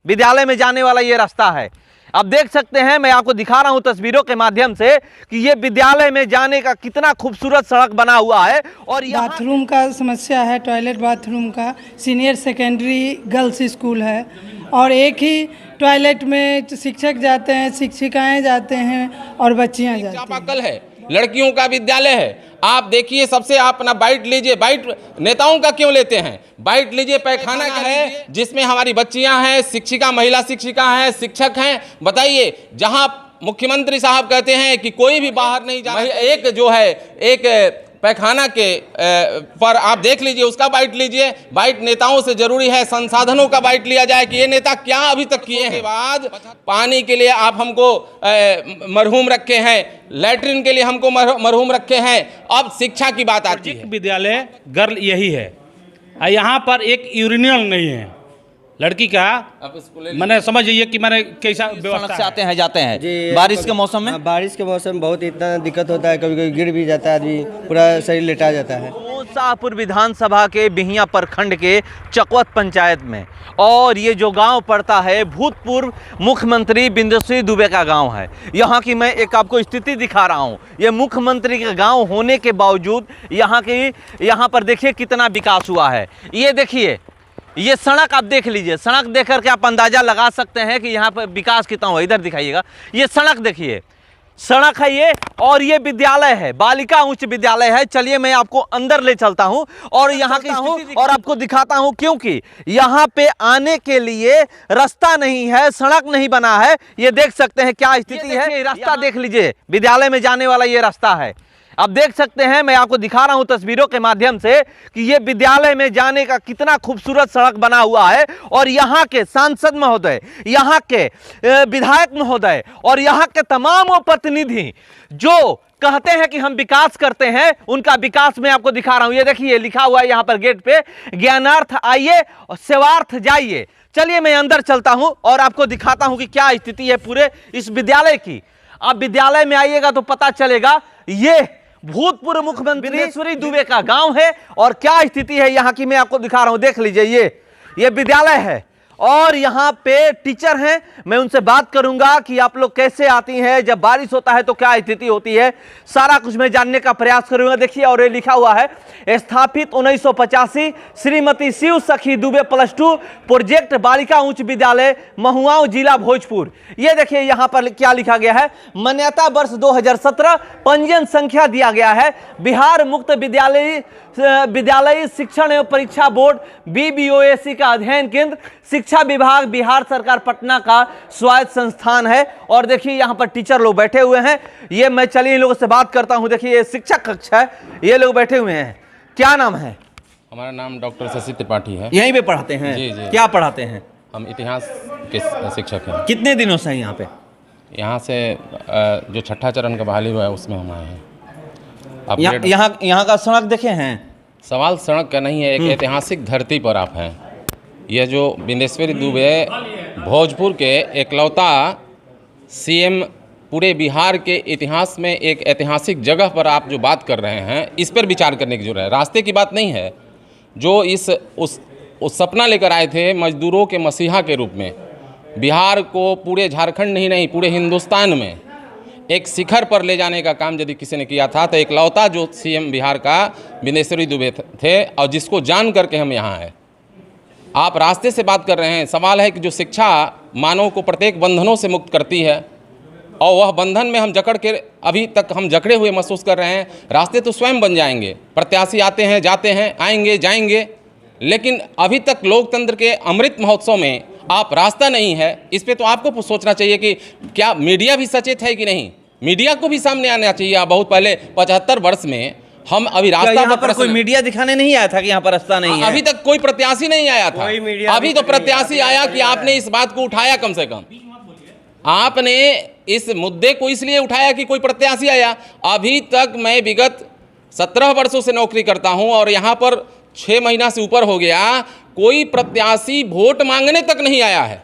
विद्यालय में जाने वाला ये रास्ता है। अब देख सकते हैं, मैं आपको दिखा रहा हूं तस्वीरों के माध्यम से कि ये विद्यालय में जाने का कितना खूबसूरत सड़क बना हुआ है। और बाथरूम का समस्या है, टॉयलेट बाथरूम का। सीनियर सेकेंडरी गर्ल्स स्कूल है और एक ही टॉयलेट में शिक्षक जाते हैं, शिक्षिकाएं जाते हैं और बच्चियां जाती हैं। चापाकल है, लड़कियों का विद्यालय है। आप देखिए, सबसे आप अपना बाइट लीजिए। बाइट नेताओं का क्यों लेते हैं? बाइट लीजिए, पैखाना का है जिसमें हमारी बच्चियां हैं, शिक्षिका, महिला शिक्षिका हैं, शिक्षक हैं। बताइए, जहां मुख्यमंत्री साहब कहते हैं कि कोई भी बाहर नहीं जा, एक जो है एक पैखाना के पर आप देख लीजिए, उसका बाइट लीजिए। बाइट नेताओं से जरूरी है, संसाधनों का बाइट लिया जाए कि ये नेता क्या अभी तक किए हैं। बाद पानी के लिए आप हमको मरहूम रखे हैं, लैट्रिन के लिए हमको मरहूम रखे हैं। अब शिक्षा की बात आती है। विद्यालय गर्ल यही है, यहाँ पर एक यूरिनल नहीं है लड़की का। मैंने समझ जाइए कि मैंने कैसा व्यवस्था से आते हैं जाते हैं बारिश के मौसम में। बारिश के मौसम में बहुत इतना दिक्कत होता है, कभी कभी गिर भी जाता है, आदमी पूरा शरीर लेटा जाता है। शाहपुर विधानसभा के बिहिया प्रखंड के चकवत पंचायत में, और ये जो गांव पड़ता है भूतपूर्व मुख्यमंत्री बिंदुश्री दुबे का गांव है। यहाँ की मैं एक आपको स्थिति दिखा रहा हूँ। ये मुख्यमंत्री का गांव होने के बावजूद यहाँ पर देखिए कितना विकास हुआ है। ये देखिए, ये सड़क आप देख लीजिए, सड़क देख करके आप अंदाजा लगा सकते हैं कि यहाँ पर विकास कितना हुआ। इधर दिखाइएगा, ये सड़क देखिए, सड़क है ये, और ये विद्यालय है, बालिका उच्च विद्यालय है। चलिए मैं आपको अंदर ले चलता हूँ और यहाँ की और आपको दिखाता हूँ, क्योंकि यहाँ पे आने के लिए रास्ता नहीं है, सड़क नहीं बना है। ये देख सकते हैं क्या स्थिति है। रास्ता देख लीजिए, विद्यालय में जाने वाला ये रास्ता है। अब देख सकते हैं, मैं आपको दिखा रहा हूं तस्वीरों के माध्यम से कि ये विद्यालय में जाने का कितना खूबसूरत सड़क बना हुआ है। और यहाँ के सांसद महोदय, यहाँ के विधायक महोदय और यहाँ के तमाम वो प्रतिनिधि जो कहते हैं कि हम विकास करते हैं, उनका विकास मैं आपको दिखा रहा हूं। ये देखिए, लिखा हुआ है यहाँ पर गेट पे, ज्ञानार्थ आइए और सेवार्थ जाइए। चलिए मैं अंदर चलता हूं और आपको दिखाता हूं कि क्या स्थिति है पूरे इस विद्यालय की। आप विद्यालय में आइएगा तो पता चलेगा। ये भूतपूर्व मुख्यमंत्री बिंदुश्री दुबे का गांव है और क्या स्थिति है यहाँ की मैं आपको दिखा रहा हूं। देख लीजिए, ये विद्यालय है और यहाँ पे टीचर हैं। मैं उनसे बात करूंगा कि आप लोग कैसे आती हैं, जब बारिश होता है तो क्या स्थिति होती है, सारा कुछ मैं जानने का प्रयास करूंगा। देखिए, और ये लिखा हुआ है, स्थापित 1985 श्रीमती शिव सखी दुबे +2 प्रोजेक्ट बालिका उच्च विद्यालय महुआव जिला भोजपुर। ये देखिए यहाँ पर क्या लिखा गया है, मान्यता वर्ष 2017, पंजीयन संख्या दिया गया है बिहार मुक्त विद्यालय शिक्षण एवं परीक्षा बोर्ड BBOAC का अध्ययन केंद्र, शिक्षा विभाग बिहार सरकार पटना का स्वायत्त संस्थान है। और देखिए यहाँ पर टीचर लोग बैठे हुए हैं। ये मैं चलिए इन लोगों से बात करता हूँ। देखिए, ये शिक्षक कक्ष है, ये लोग बैठे हुए हैं। क्या नाम है? हमारा नाम डॉक्टर शशि त्रिपाठी है। यहीं पे पढ़ाते हैं? जी जी। क्या पढ़ाते हैं? हम इतिहास के शिक्षक हैं। कितने दिनों से हैं यहाँ पे? यहाँ से जो छठा चरण का बहाली हुआ है उसमें हम आए हैं। यहाँ का सड़क देखे हैं? सवाल सड़क का नहीं है, एक ऐतिहासिक धरती पर आप हैं। यह जो बिंदेश्वरी दुबे भोजपुर के एकलौता CM पूरे बिहार के इतिहास में एक ऐतिहासिक जगह पर आप जो बात कर रहे हैं, इस पर विचार करने की जरूरत है। रास्ते की बात नहीं है। जो उस सपना लेकर आए थे मजदूरों के मसीहा के रूप में, बिहार को पूरे झारखंड ही नहीं पूरे हिंदुस्तान में एक शिखर पर ले जाने का काम यदि किसी ने किया था तो एकलौता जो CM बिहार का बिंदेश्वरी दुबे थे, और जिसको जान करके हम यहाँ आए। आप रास्ते से बात कर रहे हैं। सवाल है कि जो शिक्षा मानव को प्रत्येक बंधनों से मुक्त करती है, और वह बंधन में हम जकड़ के अभी तक हम जकड़े हुए महसूस कर रहे हैं। रास्ते तो स्वयं बन जाएंगे, प्रत्याशी आते हैं जाते हैं, आएंगे जाएंगे, लेकिन अभी तक लोकतंत्र के अमृत महोत्सव में आप रास्ता नहीं है। इस पे तो आपको सोचना चाहिए कि क्या मीडिया भी सचेत है कि नहीं। मीडिया को भी सामने आना चाहिए। आप बहुत पहले 75 वर्ष में हम अभी रास्ता पर कोई मीडिया दिखाने नहीं आया था कि यहाँ पर रास्ता नहीं है? अभी तक कोई प्रत्याशी नहीं आया था। अभी तो प्रत्याशी आया कि आपने इस बात को उठाया। कम से कम आपने इस मुद्दे को इसलिए उठाया कि कोई प्रत्याशी आया। अभी तक मैं विगत 17 वर्षों से नौकरी करता हूं और यहाँ पर 6 महीना से ऊपर हो गया, कोई प्रत्याशी वोट मांगने तक नहीं आया है।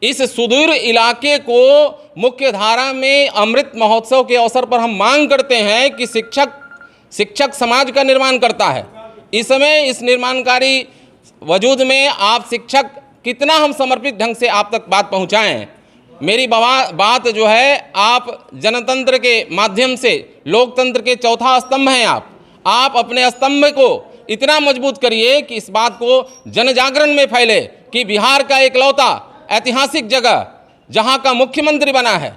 इस सुदूर इलाके को मुख्य धारा में अमृत महोत्सव के अवसर पर हम मांग करते हैं कि शिक्षक समाज का निर्माण करता है। इस समय इस निर्माणकारी वजूद में आप शिक्षक कितना हम समर्पित ढंग से आप तक बात पहुंचाएं। मेरी बात जो है, आप जनतंत्र के माध्यम से लोकतंत्र के चौथा स्तंभ हैं। आप अपने स्तंभ को इतना मजबूत करिए कि इस बात को जन जागरण में फैले कि बिहार का एकलौता ऐतिहासिक जगह जहां का मुख्यमंत्री बना है,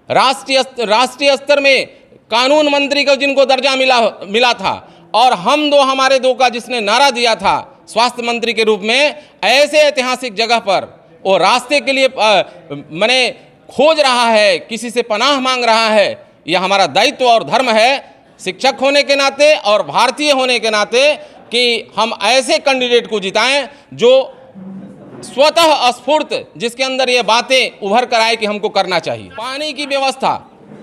राष्ट्रीय स्तर में कानून मंत्री को जिनको दर्जा मिला था, और हमारे दो का जिसने नारा दिया था स्वास्थ्य मंत्री के रूप में, ऐसे ऐतिहासिक जगह पर वो रास्ते के लिए मैंने खोज रहा है, किसी से पनाह मांग रहा है। यह हमारा दायित्व और धर्म है शिक्षक होने के नाते और भारतीय होने के नाते कि हम ऐसे कैंडिडेट को जिताएं जो स्वतः स्फूर्त, जिसके अंदर ये बातें उभर कर आए कि हमको करना चाहिए। पानी की व्यवस्था,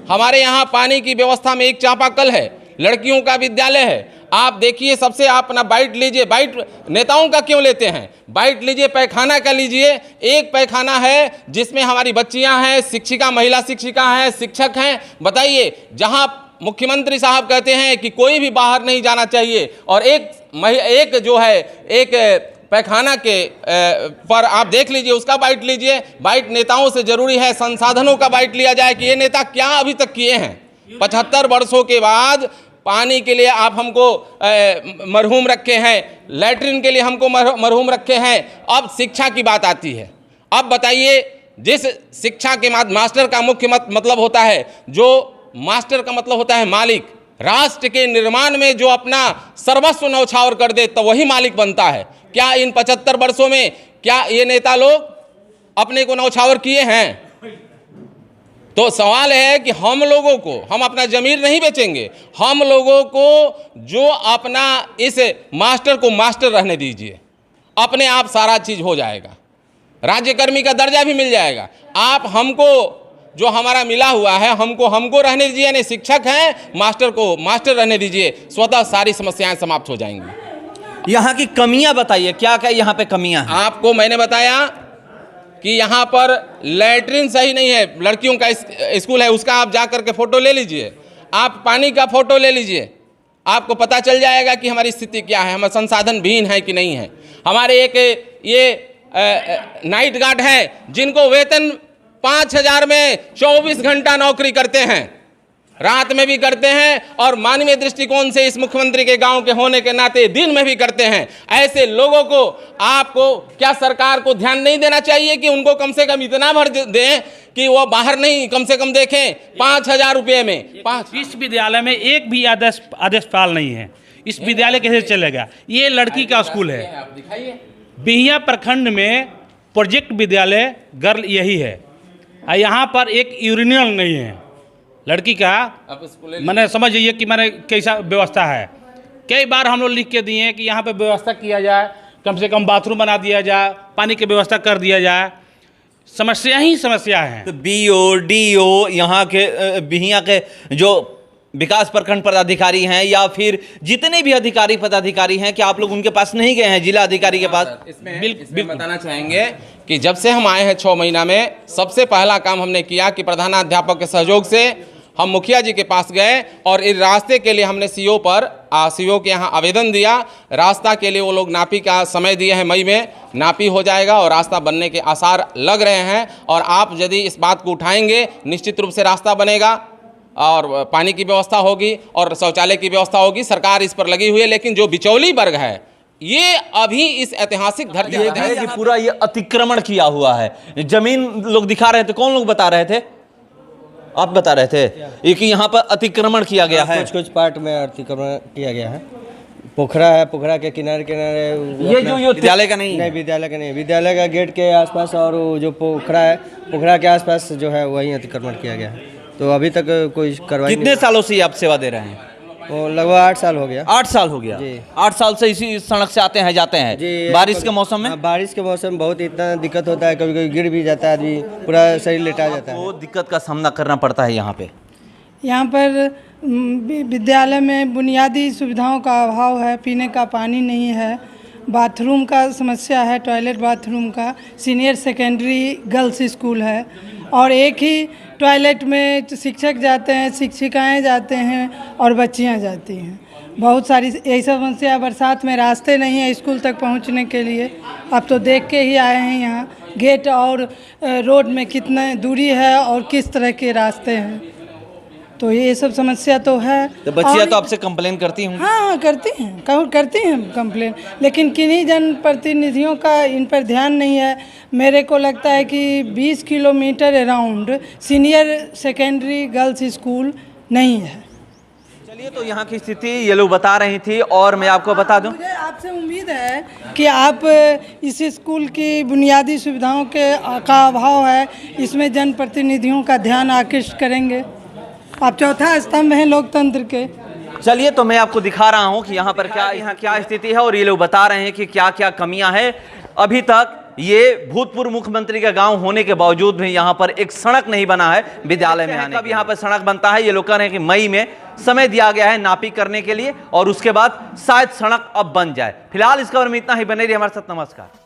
हमारे यहाँ पानी की व्यवस्था में एक चापाकल है, लड़कियों का विद्यालय है। आप देखिए, सबसे आप अपना बाइट लीजिए, बाइट नेताओं का क्यों लेते हैं, बाइट लीजिए, पैखाना का लीजिए। एक पैखाना है जिसमें हमारी बच्चियां हैं, शिक्षिका, महिला शिक्षिका हैं, शिक्षक हैं। बताइए, जहां मुख्यमंत्री साहब कहते हैं कि कोई भी बाहर नहीं जाना चाहिए, और एक जो है एक पैखाना के पर आप देख लीजिए, उसका बाइट लीजिए। बाइट नेताओं से जरूरी है, संसाधनों का बाइट लिया जाए कि ये नेता क्या अभी तक किए हैं। 75 वर्षों के बाद पानी के लिए आप हमको मरहूम रखे हैं, लैट्रिन के लिए हमको मरहूम रखे हैं। अब शिक्षा की बात आती है। अब बताइए, जिस शिक्षा के मास्टर का मुख्य मतलब होता है, जो मास्टर का मतलब होता है मालिक, राष्ट्र के निर्माण में जो अपना सर्वस्व न्यौछावर कर दे तो वही मालिक बनता है। क्या इन 75 वर्षों में क्या ये नेता लोग अपने को न्यौछावर किए हैं? तो सवाल है कि हम लोगों को, हम अपना जमीर नहीं बेचेंगे, हम लोगों को जो अपना इस मास्टर को मास्टर रहने दीजिए, अपने आप सारा चीज हो जाएगा, राज्यकर्मी का दर्जा भी मिल जाएगा। आप हमको जो हमारा मिला हुआ है हमको रहने दीजिए, यानी शिक्षक हैं, मास्टर को मास्टर रहने दीजिए, स्वतः सारी समस्याएं समाप्त हो जाएंगी। यहाँ की कमियां बताइए, क्या क्या यहाँ पे कमियां हैं? आपको मैंने बताया कि यहाँ पर लैट्रिन सही नहीं है, लड़कियों का स्कूल है, उसका आप जा करके फोटो ले लीजिए, आप पानी का फोटो ले लीजिए, आपको पता चल जाएगा कि हमारी स्थिति क्या है, हमारे संसाधन विहीन है कि नहीं है। हमारे एक ये नाइट गार्ड हैं जिनको वेतन 5,000 में 24 घंटा नौकरी करते हैं, रात में भी करते हैं, और मानवीय दृष्टिकोण से इस मुख्यमंत्री के गांव के होने के नाते दिन में भी करते हैं। ऐसे लोगों को आपको क्या सरकार को ध्यान नहीं देना चाहिए कि उनको कम से कम इतना भर दें कि वो बाहर नहीं, कम से कम देखें 5,000 रुपये में। इस विद्यालय में एक भी आदेश पाल नहीं है, इस विद्यालय कैसे चलेगा? ये लड़की का स्कूल है। बिहिया प्रखंड में प्रोजेक्ट विद्यालय गर्ल यही है, यहाँ पर एक यूरिनल नहीं है लड़की का। मैंने समझ जाइए कि मैंने कैसा व्यवस्था है। कई बार हम लोग लिख के दिए कि यहाँ पे व्यवस्था किया जाए, कम से कम बाथरूम बना दिया जाए, पानी की व्यवस्था कर दिया जाए। समस्या ही समस्या है। तो BO DO यहाँ के बिहिया के जो विकास प्रखंड पदाधिकारी हैं या फिर जितने भी अधिकारी पदाधिकारी हैं, क्या आप लोग उनके पास नहीं गए हैं, जिला अधिकारी के पास? इसमें बताना चाहेंगे कि जब से हम आए हैं 6 महीना में, सबसे पहला काम हमने किया कि प्रधानाध्यापक के सहयोग से हम मुखिया जी के पास गए और इस रास्ते के लिए हमने CO के यहाँ आवेदन दिया। रास्ता के लिए वो लोग नापी का समय दिए हैं, मई में नापी हो जाएगा और रास्ता बनने के आसार लग रहे हैं। और आप यदि इस बात को उठाएंगे, निश्चित रूप से रास्ता बनेगा और पानी की व्यवस्था होगी और शौचालय की व्यवस्था होगी। सरकार इस पर लगी हुई है, लेकिन जो बिचौली वर्ग है ये अभी इस ऐतिहासिक धरती है कि पूरा ये अतिक्रमण किया हुआ है। जमीन लोग दिखा रहे थे, कौन लोग बता रहे थे? आप बता रहे थे ये कि यहाँ पर अतिक्रमण किया गया है। कुछ पार्ट में अतिक्रमण किया गया है। पोखरा है, पोखरा के किनारे ये जो विद्यालय का नहीं है? विद्यालय का नहीं, विद्यालय का गेट के आसपास और जो पोखरा है, पोखरा के आसपास जो है वहीं अतिक्रमण किया गया है। तो अभी तक कोई कार्रवाई। कितने सालों से आप सेवा दे रहे हैं? वो लगभग 8 साल हो गया। 8 साल हो गया जी। 8 साल से इसी सड़क से आते हैं जाते हैं जी। बारिश के मौसम में? बारिश के मौसम में बहुत इतना दिक्कत होता है, कभी कभी गिर भी जाता है, आदमी पूरा शरीर लेटा जाता है। वो दिक्कत का सामना करना पड़ता है यहाँ पे। यहाँ पर विद्यालय में बुनियादी सुविधाओं का अभाव है, पीने का पानी नहीं है, बाथरूम का समस्या है, टॉयलेट बाथरूम का। सीनियर सेकेंडरी गर्ल्स स्कूल है और एक ही टॉयलेट में शिक्षक जाते हैं, शिक्षिकाएं जाते हैं और बच्चियां जाती हैं। बहुत सारी यही समस्या, बरसात में रास्ते नहीं है स्कूल तक पहुंचने के लिए। अब तो देख के ही आए हैं यहाँ गेट और रोड में कितना दूरी है और किस तरह के रास्ते हैं, तो ये सब समस्या तो है। तो बच्चियाँ और- तो आपसे कंप्लेन करती हूँ। हाँ करती हैं कंप्लेन, लेकिन किन्हीं जनप्रतिनिधियों का इन पर ध्यान नहीं है। मेरे को लगता है कि 20 kilometre around senior secondary girls school नहीं है। चलिए, तो यहाँ की स्थिति ये लोग बता रही थी और मैं आपको बता दूं, मुझे आपसे उम्मीद है कि आप इस स्कूल की बुनियादी सुविधाओं का अभाव है, इसमें जनप्रतिनिधियों का ध्यान आकृष्ट करेंगे। आप चौथा स्तंभ हैं लोकतंत्र के। चलिए तो मैं आपको दिखा रहा हूँ कि यहाँ पर क्या स्थिति है और ये लोग बता रहे हैं कि क्या क्या कमियां हैं। अभी तक ये भूतपूर्व मुख्यमंत्री का गांव होने के बावजूद भी यहाँ पर एक सड़क नहीं बना है विद्यालय में आने। कब यहाँ पर सड़क बनता है, ये लोग कह रहे हैं कि मई में समय दिया गया है नापी करने के लिए और उसके बाद शायद सड़क अब बन जाए। फिलहाल इस खबर में इतना ही। बने रहिए हमारे साथ। नमस्कार।